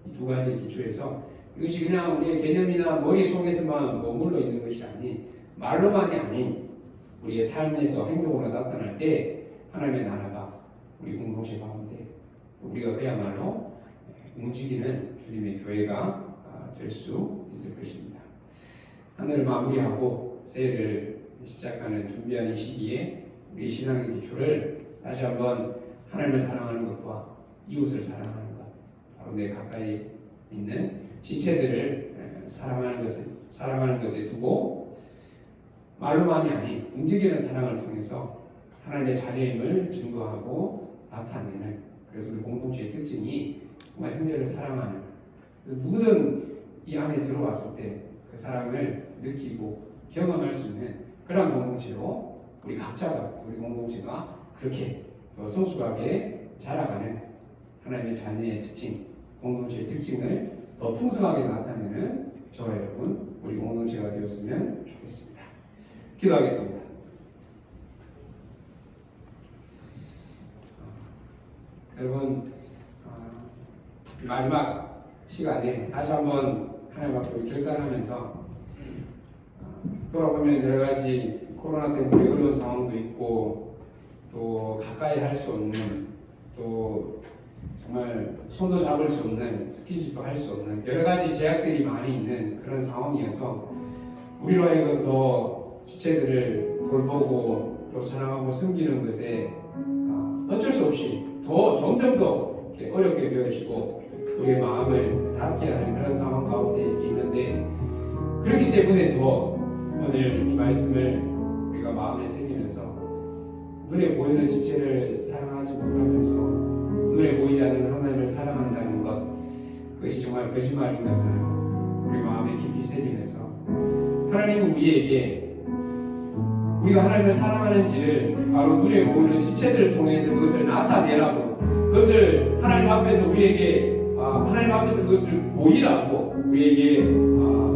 이 두 가지의 기초에서 이것이 그냥 우리의 개념이나 머릿속에서만 머물러 있는 것이 아닌 말로만이 아닌 우리의 삶에서 행동으로 나타날 때 하나님의 나라가 우리 공동체 가운데 우리가 그야말로 움직이는 주님의 교회가 될 수 있을 것입니다. 하늘을 마무리하고 새해를 시작하는 준비하는 시기에 우리 신앙의 기초를 다시 한번 하나님을 사랑하는 것과 이웃을 사랑하는 것, 바로 내 가까이 있는 지체들을 사랑하는 것에 두고 말로만이 아닌 움직이는 사랑을 통해서 하나님의 자녀임을 증거하고 나타내는, 그래서 우리 공동체의 특징이 정말 형제를 사랑하는, 누구든 이 안에 들어왔을 때 그 사랑을 느끼고 경험할 수 있는 그런 공동체로 우리 각자가, 우리 공동체가 그렇게 더 성숙하게 자라가는 하나님의 자녀의 특징, 공동체의 특징을 더 풍성하게 나타내는 저와 여러분, 우리 공동체가 되었으면 좋겠습니다. 기도하겠습니다. 여러분, 마지막 시간에 다시 한번 하나님 앞에 결단하면서 돌아보면 여러 가지 코로나 때문에 어려운 상황도 있고 또 가까이 할 수 없는 또 정말 손도 잡을 수 없는, 스킨십도 할 수 없는 여러 가지 제약들이 많이 있는 그런 상황이어서 우리로 하여금 더 지체들을 돌보고 또 사랑하고 섬기는 것에 어쩔 수 없이 더 점점 더 이렇게 어렵게 되어지고 우리의 마음을 닫게 하는 그런 상황 가운데 있는데, 그렇기 때문에 더 오늘 이 말씀을 우리가 마음에 새기면서 눈에 보이는 지체를 사랑하지 못하면서 눈에 보이지 않는 하나님을 사랑한다는 것, 그것이 정말 거짓말인 것을 우리 마음에 깊이 새기면서 하나님은 우리에게 우리가 하나님을 사랑하는지를 바로 눈에 보이는 지체들을 통해서 그것을 나타내라고, 그것을 하나님 앞에서 우리에게 하나님 앞에서 그것을 보이라고 우리에게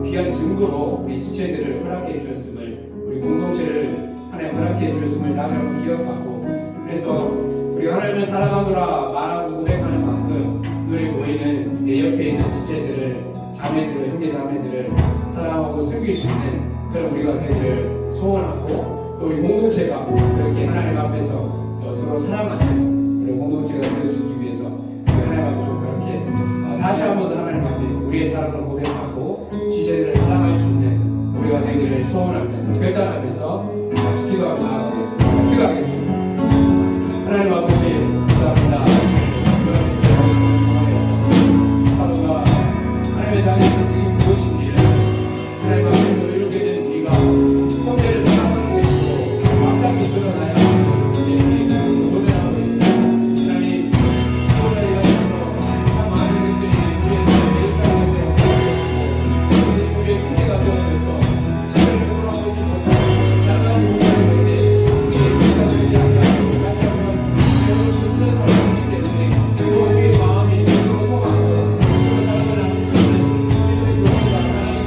귀한 증거로 우리 지체들을 허락해 주셨음을, 우리 공동체를 하나님 허락해 주셨음을 다시 한번 기억하고, 그래서 우리가 하나님을 사랑하노라 말하고 고백하는 만큼 눈에 보이는 내 옆에 있는 지체들을, 자매들을, 형제 자매들을 사랑하고 섬길 수 있는 그런 우리가 되기를 소원하고, 또 우리 공동체가 그렇게 하나님 앞에서 서로 사랑하는 그런 공동체가 되어지기 위해서 우리 하나님 앞에 좀 그렇게 다시 한번 하나님 앞에 우리의 사랑을 고백하고 지체들을 사랑할 수 있는 우리가 되기를 소원하면서 결단하면서 같이 기도하며 나아가겠습니다. 기도하겠습니다. 하나님 아버지 감사합니다. 하루가 하나님의 자녀의 지금 무엇인지를 하나님 앞에서 이렇게 된 우리가 형제를 사랑하는 것이고 마땅히 드러나야 우리에게 도전하고 있습니다. 하나님 오늘 여기서 참 많은 분들이 주에서 내 삶에서 우리의 문제가 되어서 지금을 돌아오지 못하고 나가고 있는 것에 우리의 문제가 되지 않게 다시 한번 그런 사람이기 때문에 또 우리의 마음이 서로 통하고 서로 사랑을 나눌 수 있는 우리의 교회가 사랑하는 우리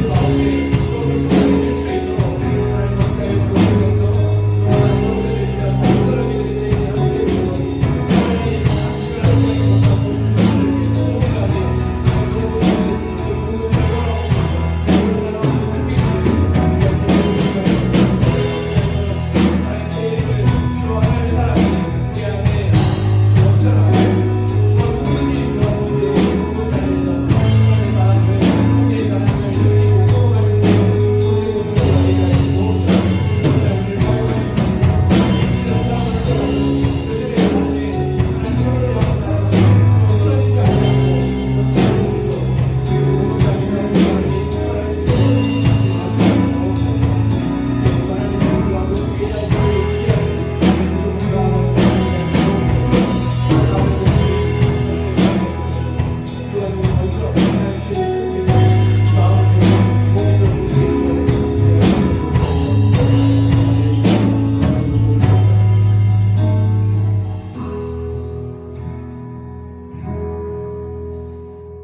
가운데 또 그렇게 수 있도록 하나님 함께 주옵소서. 또한 여러분들이 떨어진 세상에 함께 주옵소서. 하나님 시간을 못하고 우리가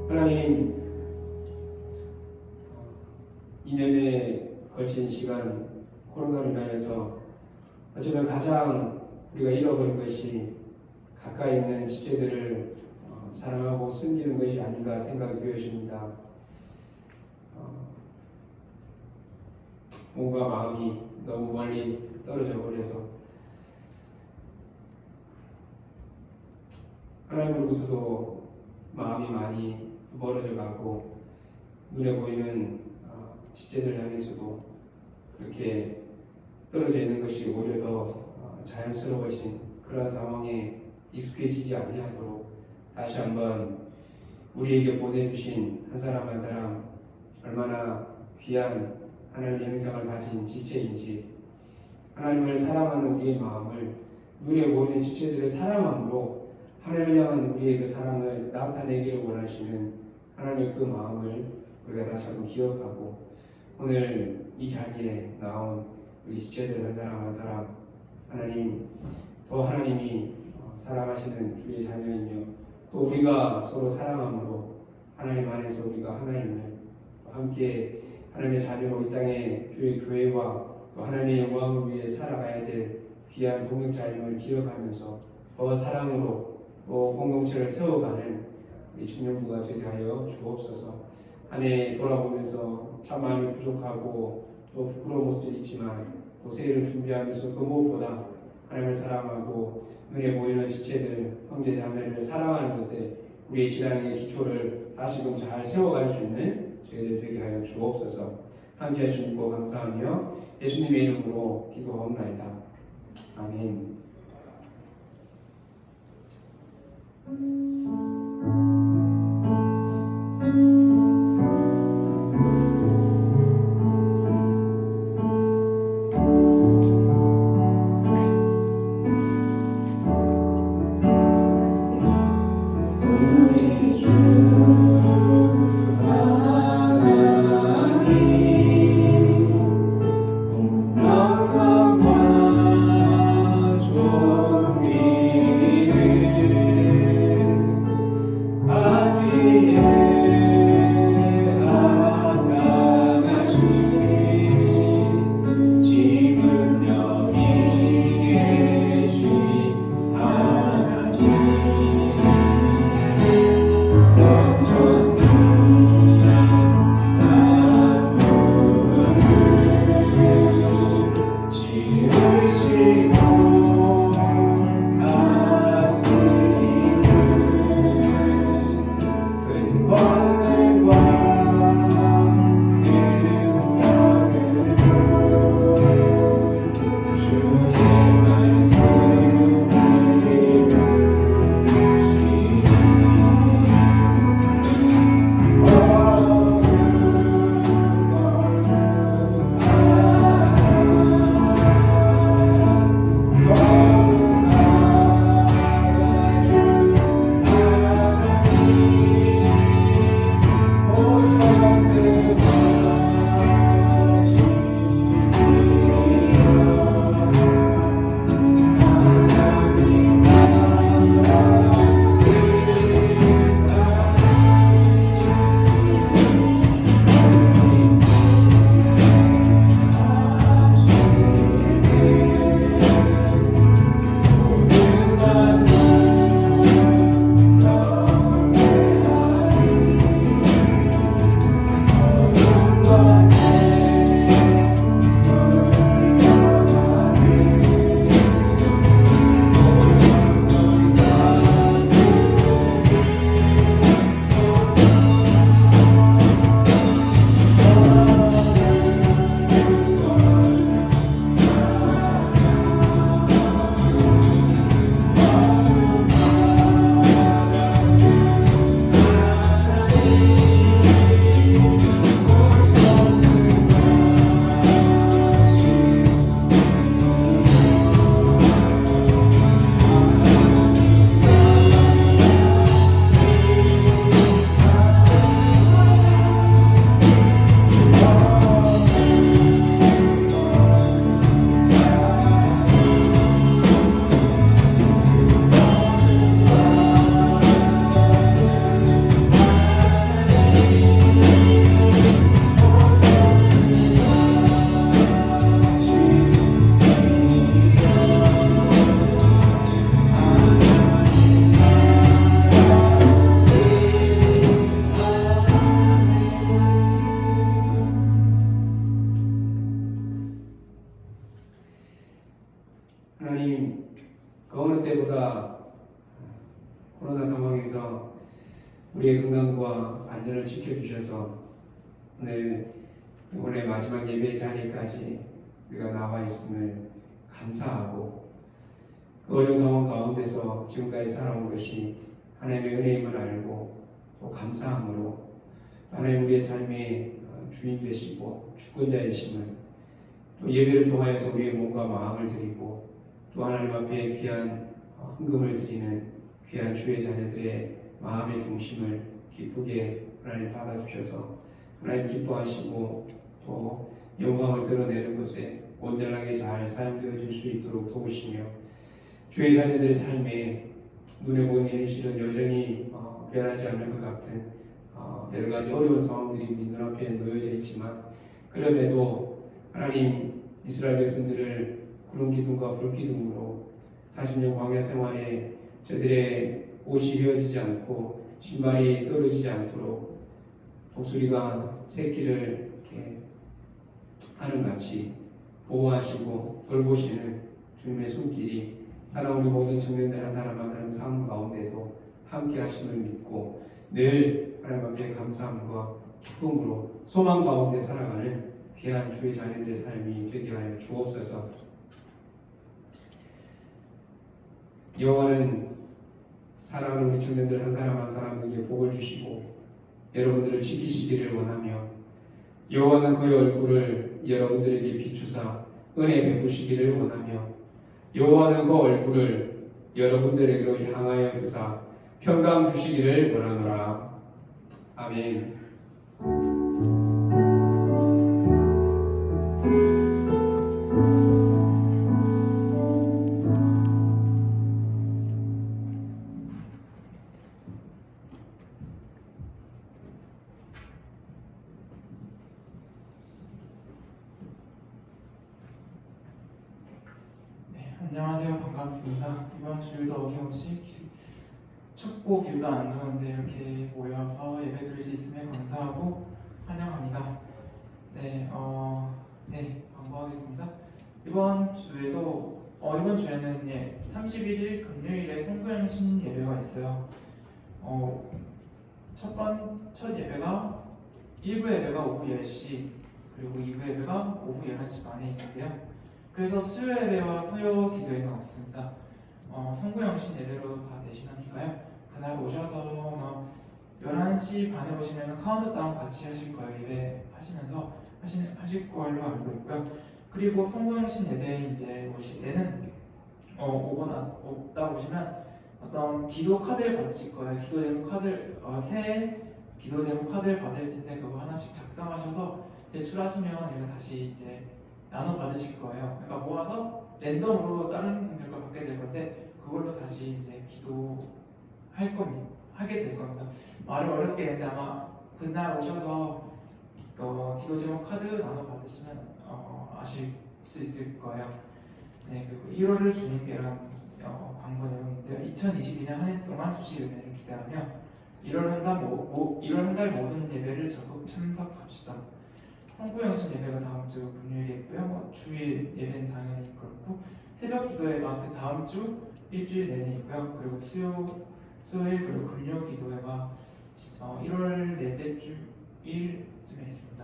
하나님, 2년에 걸친 시간 코로나로 인하여서 어쩌면 가장 우리가 잃어버린 것이 가까이 있는 지체들을 사랑하고 섬기는 것이 아닌가 생각이 되어집니다. 몸과 마음이 너무 멀리 떨어져 버려서 하나님으로부터도 마음이 많이 멀어져 가고 눈에 보이는 지체들 향해서도 그렇게 떨어져 있는 것이 오히려 더 자연스러워진 그런 상황에 익숙해지지 아니하도록 다시 한번 우리에게 보내주신 한 사람 한 사람 얼마나 귀한 하나님의 형상을 가진 지체인지, 하나님을 사랑하는 우리의 마음을 눈에 보이는 지체들을 사랑함으로 하나님을 향한 우리의 그 사랑을 나타내기를 원하시는 하나님의 그 마음을 우리가 다시 한번 기억하고, 오늘 이 자리에 나온 우리 지체들 한 사람 한 사람 하나님, 더 하나님이 사랑하시는 주의 자녀이며 또 우리가 서로 사랑함으로 하나님 안에서 우리가 하나님을 함께 하나님의 자녀로 이 땅에 주의 교회와 또 하나님의 영광을 위해 살아가야 될 귀한 동역자임을 기억하면서 더 사랑으로 또 공동체를 세워가는 우리 청년부가 되게 하여 주옵소서. 한 해 돌아보면서 참 많이 부족하고 또 부끄러운 모습들이 있지만 또 새해를 준비하면서 그 무엇보다 하나님을 사랑하고 눈에 보이는 지체들, 형제 자매를 사랑하는 것에 우리의 신앙의 기초를 다시금 잘 세워갈 수 있는 저희들 되게 하여 주옵소서. 함께해 주시고 감사하며 예수님의 이름으로 기도하옵나이다. 아멘. 하나님, 그 어느 때보다 코로나 상황에서 우리의 건강과 안전을 지켜주셔서 오늘 이번에 마지막 예배 자리까지 우리가 나와 있음을 감사하고 그 어려운 상황 가운데서 지금까지 살아온 것이 하나님의 은혜임을 알고 또 감사함으로 하나님 우리의 삶의 주인 되시고 주권자이심을 또 예배를 통하여서 우리의 몸과 마음을 드리고 또 하나님 앞에 귀한 헌금을 드리는 귀한 주의 자녀들의 마음의 중심을 기쁘게 하나님 받아주셔서 하나님 기뻐하시고 또 영광을 드러내는 것에 온전하게 잘 사용되어질 수 있도록 도우시며 주의 자녀들의 삶에 눈에 보이는 현실은 여전히 변하지 않을 것 같은 여러 가지 어려운 상황들이 우리 눈앞에 놓여져 있지만 그럼에도 하나님 이스라엘 백성들을 구름 기둥과 불 기둥으로 40년 광야 생활에 저들의 옷이 휘어지지 않고 신발이 떨어지지 않도록 독수리가 새끼를 이렇게 하는 같이 보호하시고 돌보시는 주님의 손길이 사랑 우리 모든 청년들 한 사람 한 사람 삶 가운데도 함께 하심을 믿고 늘 하나님 앞에 감사함과 기쁨으로 소망 가운데 살아가는 귀한 주의 자녀들의 삶이 되게 하여 주옵소서. 여호와는 사랑하는 우리 청년들 한 사람 한 사람에게 복을 주시고 여러분들을 지키시기를 원하며 여호와는 그의 얼굴을 여러분들에게 비추사 은혜 베푸시기를 원하며 여호와는 그 얼굴을 여러분들에게로 향하여 드사 평강 주시기를 원하노라. 아멘. 안녕하세요. 반갑습니다. 이번 주일도 어김없이 춥고 길도 안 좋은데 이렇게 모여서 예배 드릴 수 있음에 감사하고 환영합니다. 네, 광고하겠습니다. 이번 주에는 31일 금요일에 성구영신 예배가 있어요. 첫 예배가 1부 예배가 오후 10시 그리고 2부 예배가 오후 11시 반에 있는데요. 그래서 수요 예배와 토요 기도회는 없습니다. 성구영신 예배로 다 대신하니까요. 그날 오셔서 11시 반에 오시면 카운트다운 같이 하실 거예요. 예배 하시면서 하실 걸로 알고 있고요. 그리고 성구영신 예배에 이제 오실 때는 오다 보시면 어떤 기도 카드를 받으실 거예요. 기도 제목 카드 새 기도 제목 카드를 받을 텐데 그거 하나씩 작성하셔서 제출하시면 이거 다시 이제 나눠 받으실 거예요. 그러니까 모아서 랜덤으로 다른 분들과 받게 될 건데 그걸로 다시 이제 하게 될 겁니다. 말을 어렵게 했는데 아마 그날 오셔서 기도 제목 카드 나눠 받으시면 아실 수 있을 거예요. 네, 그리고 1월을 주님께란 광고 내용인데요. 2022년 한 해 동안 주실 은혜를 기대하며 1월 한 달 모든 예배를 적극 참석합시다. 성구영신 예배가 다음 주 금요일에 있고요. 주일 예배는 당연히 그렇고 새벽 기도회가 그 다음 주 일주일 내내 있고요. 그리고 수요일 그리고 금요 기도회가 1월 넷째 주일쯤에 있습니다.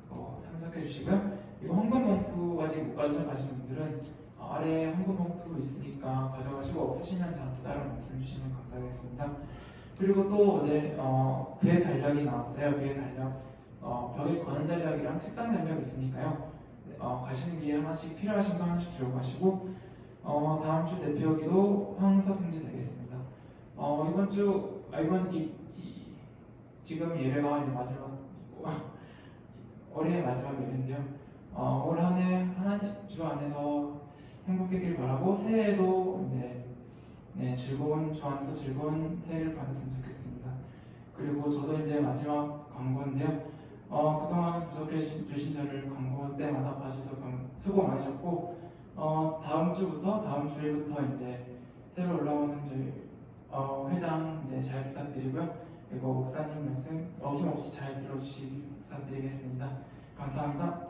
그거 참석해 주시고요. 이거 헌금 봉투 아직 못 가져가신 분들은 아래에 헌금 봉투 있으니까 가져가시고 없으시면 저한테 따로 말씀 주시면 감사하겠습니다. 그리고 또 어제 교회 달력이 나왔어요. 교회 달력 벽에 거는 달력이랑 책상 달력 있으니까요. 가시는 길에 하나씩 필요하신 거 하나씩 기록하시고 다음 주 대표기도 황석 형제 되겠습니다. 지금 예배가 이제 마지막 올해 마지막 예배인데요. 올 한 해 하나님 주 안에서 행복하길 바라고 새해에도 이제 즐거운 주 안에서 즐거운 새해를 받았으면 좋겠습니다. 그리고 저도 이제 마지막 광고인데요. 그동안 구독해 주신 저를 광고 때마다 봐주셔서 수고 많으셨고 다음 주일부터 이제 새로 올라오는 저희 회장 이제 잘 부탁드리고요. 그리고 목사님 말씀 어김없이 잘 들어주시기 부탁드리겠습니다. 감사합니다.